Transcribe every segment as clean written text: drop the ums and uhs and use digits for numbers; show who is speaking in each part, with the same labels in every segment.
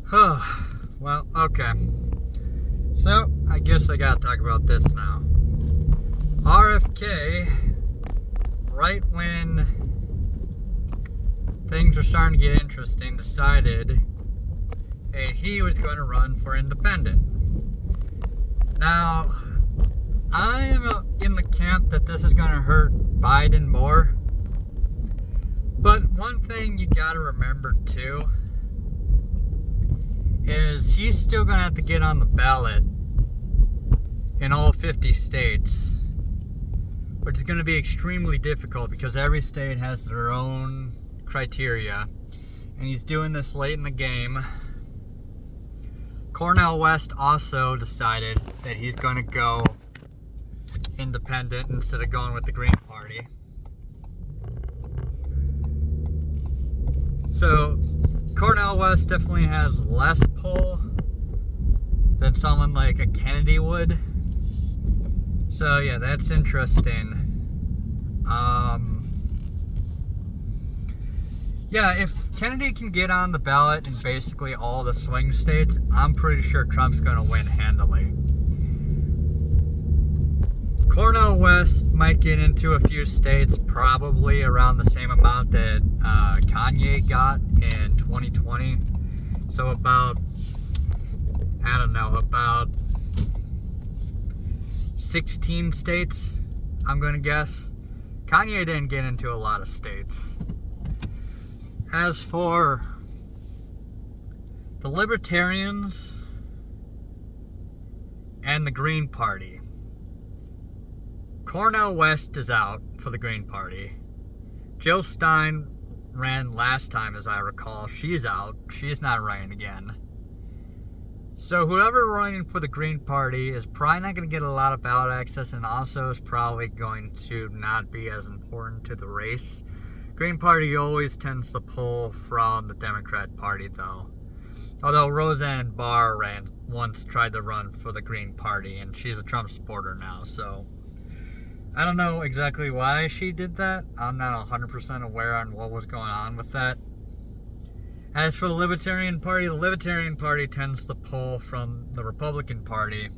Speaker 1: Well, okay. So, I guess I gotta talk about this now. RFK, right when things were starting to get interesting, decided he was going to run for independent. Now, I'm in the camp that this is going to hurt Biden more. But one thing you gotta remember too is he's still gonna have to get on the ballot in all 50 states, which is gonna be extremely difficult because every state has their own criteria, and he's doing this late in the game. Cornel West also decided that he's gonna go independent instead of going with the Green Party. So, Cornel West definitely has less pull than someone like a Kennedy would. So, yeah, that's interesting. Yeah, if Kennedy can get on the ballot in basically all the swing states, I'm pretty sure Trump's going to win handily. Cornel West might get into a few states, probably around the same amount that Kanye got in 2020. So about 16 states, I'm going to guess. Kanye didn't get into a lot of states. As for the Libertarians and the Green Party, Cornel West is out for the Green Party. Jill Stein ran last time, as I recall. She's out. She's not running again. So whoever running for the Green Party is probably not going to get a lot of ballot access, and also is probably going to not be as important to the race. Green Party always tends to pull from the Democrat Party, though. Although Roseanne Barr once tried to run for the Green Party, and she's a Trump supporter now, so I don't know exactly why she did that. I'm not 100% aware on what was going on with that. As for the Libertarian Party tends to pull from the Republican Party.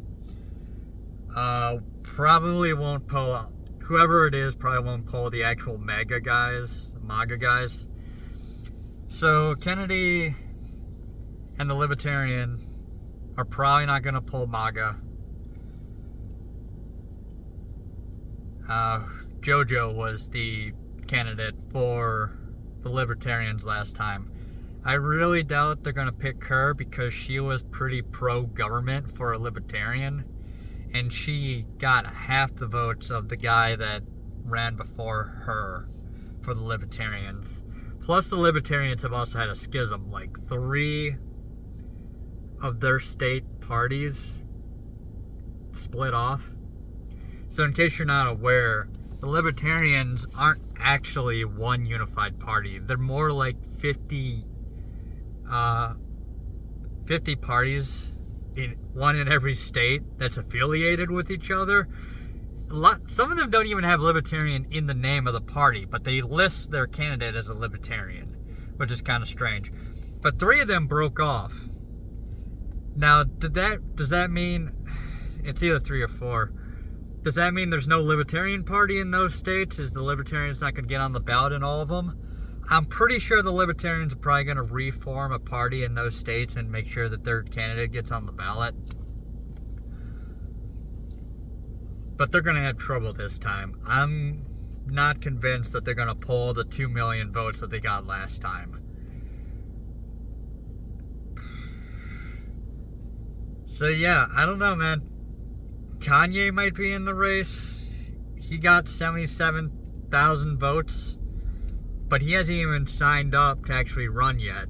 Speaker 1: Probably won't pull, whoever it is probably won't pull the actual MAGA guys. So Kennedy and the Libertarian are probably not going to pull MAGA. JoJo was the candidate for the Libertarians last time. I really doubt they're going to pick her because she was pretty pro-government for a Libertarian, and she got half the votes of the guy that ran before her for the Libertarians. Plus, the Libertarians have also had a schism. Like, 3 of their state parties split off. So in case you're not aware, the Libertarians aren't actually one unified party. They're more like 50 parties, one in every state that's affiliated with each other. Some of them don't even have Libertarian in the name of the party, but they list their candidate as a Libertarian, which is kind of strange. But 3 of them broke off. Now, does that mean it's either 3 or 4? Does that mean there's no Libertarian Party in those states? Is the Libertarians not going to get on the ballot in all of them? I'm pretty sure the Libertarians are probably going to reform a party in those states and make sure that their candidate gets on the ballot. But they're going to have trouble this time. I'm not convinced that they're going to pull the 2 million votes that they got last time. So yeah, I don't know, man. Kanye might be in the race. He got 77,000 votes, but he hasn't even signed up to actually run yet.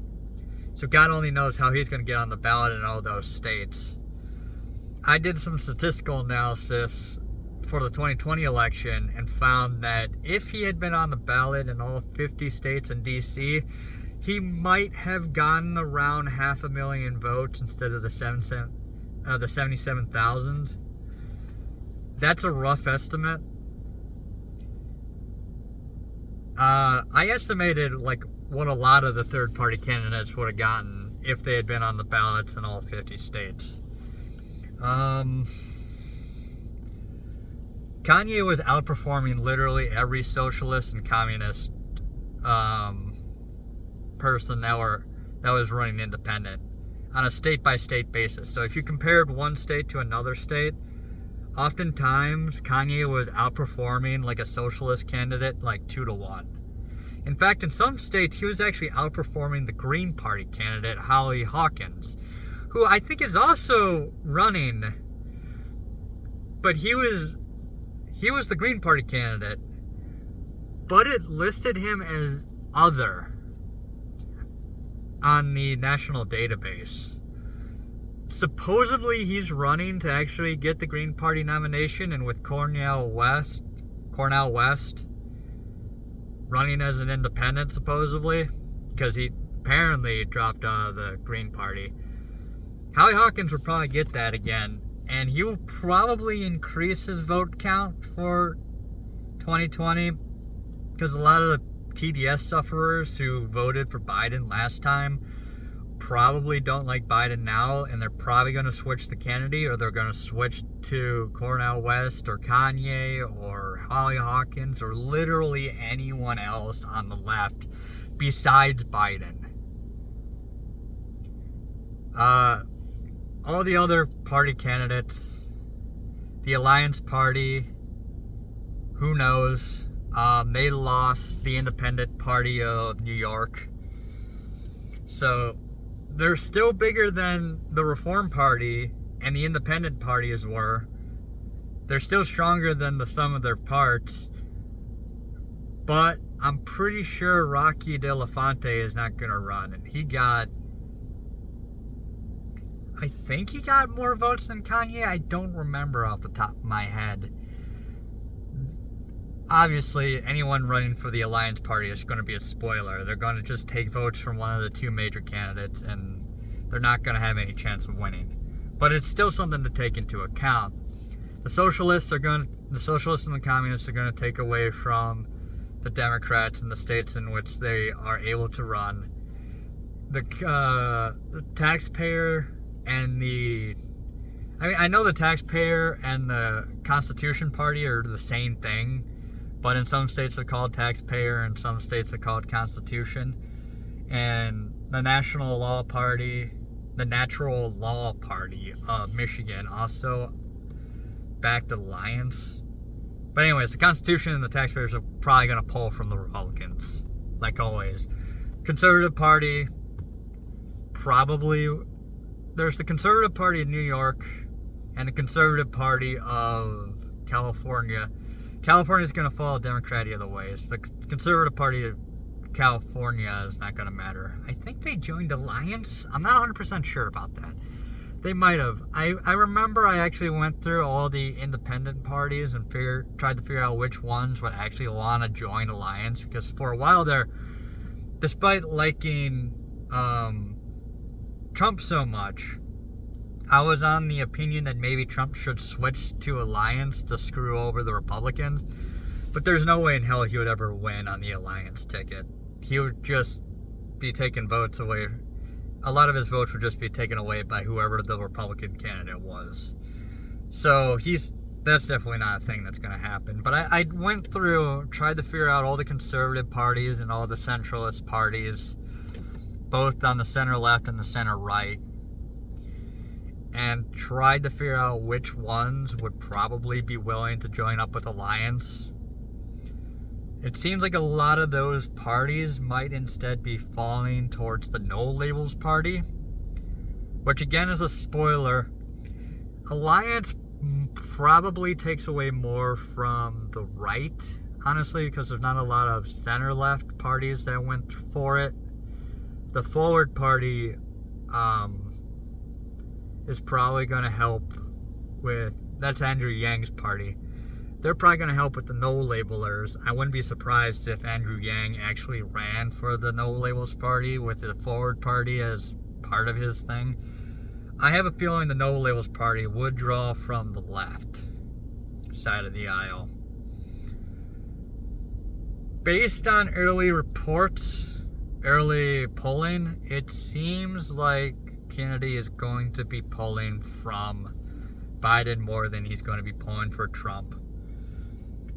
Speaker 1: So God only knows how he's going to get on the ballot in all those states. I did some statistical analysis for the 2020 election and found that if he had been on the ballot in all 50 states and DC, he might have gotten around 500,000 votes instead of the 77,000. That's a rough estimate. I estimated like what a lot of the third-party candidates would have gotten if they had been on the ballots in all 50 states. Kanye was outperforming literally every socialist and communist person that was running independent on a state-by-state basis. So if you compared one state to another state, oftentimes Kanye was outperforming like a socialist candidate like 2-1. In fact, in some states, he was actually outperforming the Green Party candidate, Holly Hawkins, who I think is also running, but he was the Green Party candidate, but it listed him as other on the national database. Supposedly he's running to actually get the Green Party nomination, and with Cornel West running as an independent, supposedly, because he apparently dropped out of the Green Party. Howie Hawkins would probably get that again, and he will probably increase his vote count for 2020, because a lot of the TDS sufferers who voted for Biden last time probably don't like Biden now, and they're probably going to switch to Kennedy, or they're going to switch to Cornel West or Kanye or Holly Hawkins or literally anyone else on the left besides Biden. All the other party candidates, the Alliance Party, who knows? They lost the Independent Party of New York. So they're still bigger than the Reform Party and the Independent Parties were. They're still stronger than the sum of their parts. But I'm pretty sure Rocky De La Fonte is not going to run. And I think he got more votes than Kanye. I don't remember off the top of my head. Obviously, anyone running for the Alliance Party is going to be a spoiler. They're going to just take votes from one of the two major candidates, and they're not going to have any chance of winning. But it's still something to take into account. The socialists and the communists are going to take away from the Democrats in the states in which they are able to run. The taxpayer and I know the taxpayer and the Constitution Party are the same thing, but in some states they're called taxpayer, and some states are called Constitution. And the Natural Law Party of Michigan also backed the Alliance. But anyways, the Constitution and the taxpayers are probably going to pull from the Republicans, like always. Conservative Party, probably. There's the Conservative Party of New York and the Conservative Party of California. California's going to follow Democrat either way. So the Conservative Party of California is not going to matter. I think they joined Alliance. I'm not 100% sure about that. They might have. I remember I actually went through all the independent parties and tried to figure out which ones would actually want to join Alliance, because for a while there, despite liking Trump so much, I was on the opinion that maybe Trump should switch to Alliance to screw over the Republicans. But there's no way in hell he would ever win on the Alliance ticket. He would just be taking votes away. A lot of his votes would just be taken away by whoever the Republican candidate was. So that's definitely not a thing that's going to happen. But I went through, tried to figure out all the conservative parties and all the centralist parties, both on the center left and the center right, and tried to figure out which ones would probably be willing to join up with Alliance. It seems like a lot of those parties might instead be falling towards the No Labels Party, which again is a spoiler. Alliance probably takes away more from the right, honestly, because there's not a lot of center-left parties that went for it. The Forward Party is probably going to help with, that's Andrew Yang's party. They're probably going to help with the no labelers. I wouldn't be surprised if Andrew Yang actually ran for the No Labels Party with the Forward Party as part of his thing. I have a feeling the No Labels Party would draw from the left side of the aisle. Based on early reports, early polling, it seems like Kennedy is going to be polling from Biden more than he's going to be polling for Trump.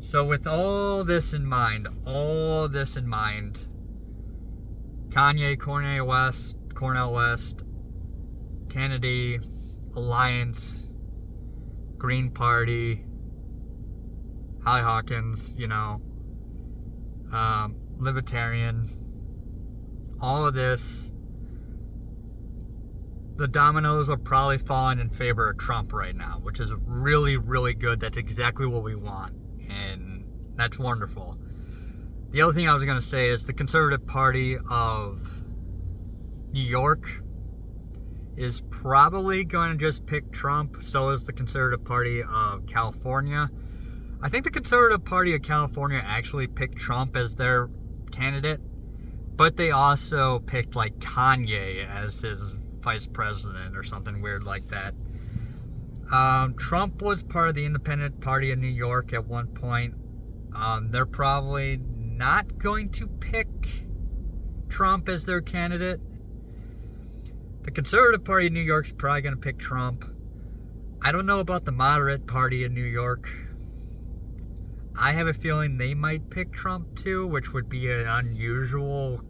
Speaker 1: So with all this in mind, Kanye, Cornel West, Kennedy, Alliance, Green Party, Holly Hawkins, Libertarian, all of this, the dominoes are probably falling in favor of Trump right now, which is really, really good. That's exactly what we want, and that's wonderful. The other thing I was going to say is the Conservative Party of New York is probably going to just pick Trump. So is the Conservative Party of California. I think the Conservative Party of California actually picked Trump as their candidate, but they also picked like Kanye as his vice president or something weird like that. Trump was part of the Independent Party in New York at one point. They're probably not going to pick Trump as their candidate. The Conservative Party in New York is probably going to pick Trump. I don't know about the Moderate Party in New York. I have a feeling they might pick Trump too, which would be an unusual...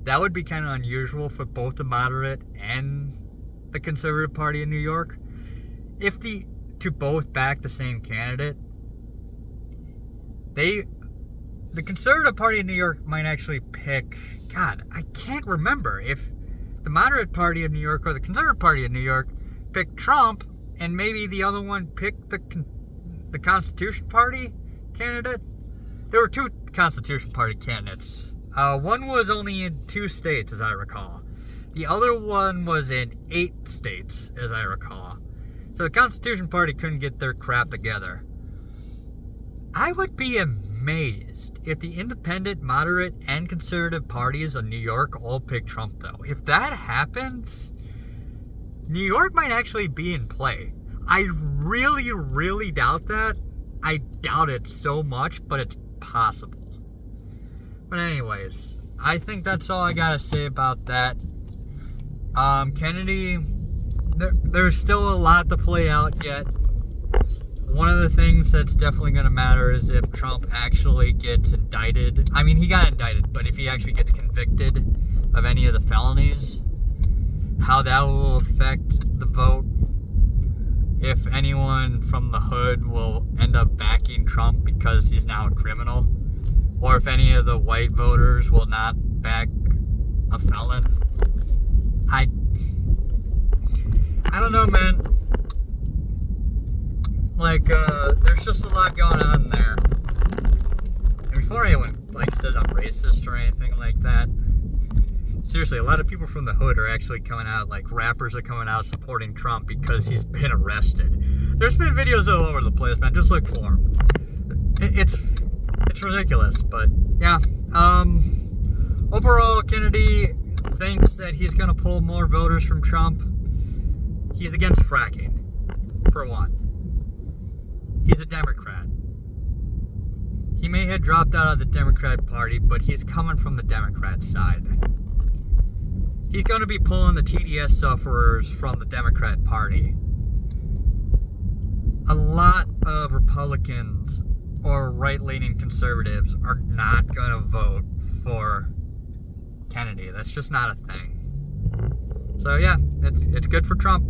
Speaker 1: That would be kind of unusual for both the Moderate and the Conservative Party in New York. If to both back the same candidate, the Conservative Party in New York might actually pick... God, I can't remember if the Moderate Party of New York or the Conservative Party of New York picked Trump, and maybe the other one picked the Constitution Party candidate. There were two Constitution Party candidates. One was only in 2 states, as I recall. The other one was in 8 states, as I recall. So the Constitution Party couldn't get their crap together. I would be amazed if the Independent, Moderate, and Conservative parties of New York all pick Trump, though. If that happens, New York might actually be in play. I really, really doubt that. I doubt it so much, but it's possible. But anyways, I think that's all I gotta say about that. Kennedy, there's still a lot to play out yet. One of the things that's definitely going to matter is if Trump actually gets indicted. I mean, he got indicted, but if he actually gets convicted of any of the felonies, how that will affect the vote. If anyone from the hood will end up backing Trump because he's now a criminal, or if any of the white voters will not back a felon. I don't know, man. Like, there's just a lot going on there. And before anyone, says I'm racist or anything like that, seriously, a lot of people from the hood are actually coming out, rappers are coming out supporting Trump because he's been arrested. There's been videos all over the place, man. Just look for him. It's ridiculous, but, yeah. Overall, Kennedy thinks that he's going to pull more voters from Trump. He's against fracking, for one. He's a Democrat. He may have dropped out of the Democrat Party, but he's coming from the Democrat side. He's going to be pulling the TDS sufferers from the Democrat Party. A lot of Republicans or right-leaning conservatives are not going to vote for Kennedy. That's just not a thing. So yeah, it's good for Trump.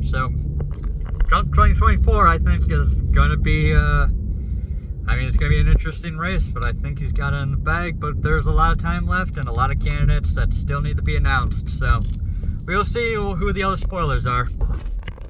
Speaker 1: So Trump 2024, I think, is going to be, it's going to be an interesting race, but I think he's got it in the bag. But there's a lot of time left and a lot of candidates that still need to be announced. So we'll see who the other spoilers are.